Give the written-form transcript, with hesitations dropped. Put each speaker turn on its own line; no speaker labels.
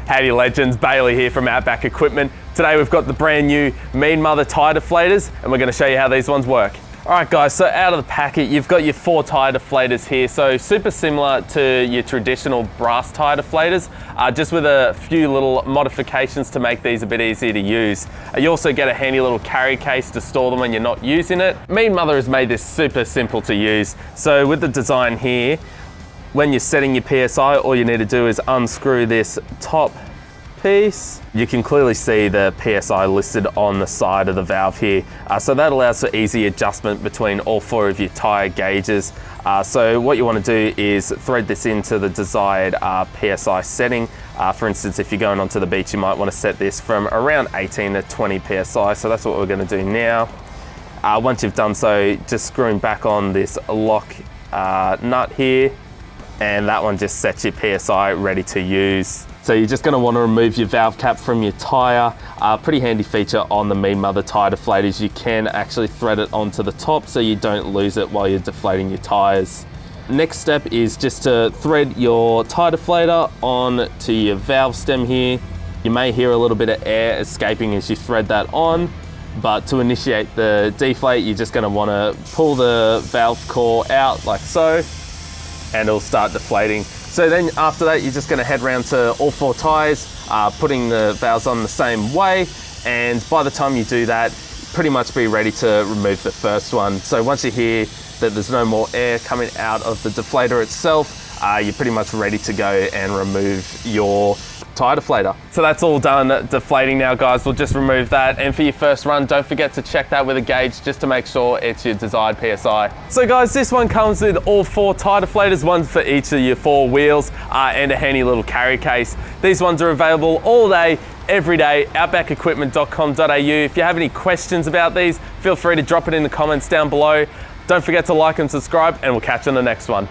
Howdy legends, Bailey here from Outback Equipment. Today we've got the brand new Mean Mother tyre deflators and we're going to show you how these ones work. Alright guys, so out of the packet you've got your 4 tyre deflators here, so super similar to your traditional brass tyre deflators, just with a few little modifications to make these a bit easier to use. You also get a handy little carry case to store them when you're not using it. Mean Mother has made this super simple to use, so with the design here, when you're setting your PSI, all you need to do is unscrew this top piece. You can clearly see the PSI listed on the side of the valve here. So that allows for easy adjustment between all 4 of your tyre gauges. So what you want to do is thread this into the desired PSI setting. For instance, if you're going onto the beach, you might want to set this from around 18 to 20 PSI. So that's what we're going to do now. Once you've done so, just screwing back on this lock nut here, and that one just sets your PSI ready to use. So you're just going to want to remove your valve cap from your tyre. Pretty handy feature on the Mean Mother tyre deflators. You can actually thread it onto the top so you don't lose it while you're deflating your tyres. Next step is just to thread your tyre deflator on to your valve stem here. You may hear a little bit of air escaping as you thread that on, but to initiate the deflate, you're just going to want to pull the valve core out like so, and it'll start deflating. So then after that, you're just going to head around to all 4 tyres, putting the valves on the same way, and by the time you do that, pretty much be ready to remove the first one. So once you hear that there's no more air coming out of the deflator itself, you're pretty much ready to go and remove your tyre deflator. So that's all done deflating now, guys. We'll just remove that, and for your first run, don't forget to check that with a gauge just to make sure it's your desired PSI. So guys, this one comes with all 4 tyre deflators, one for each of your 4 wheels, and a handy little carry case. These ones are available all day, every day, outbackequipment.com.au. If you have any questions about these, feel free to drop it in the comments down below. Don't forget to like and subscribe, and we'll catch you on the next one.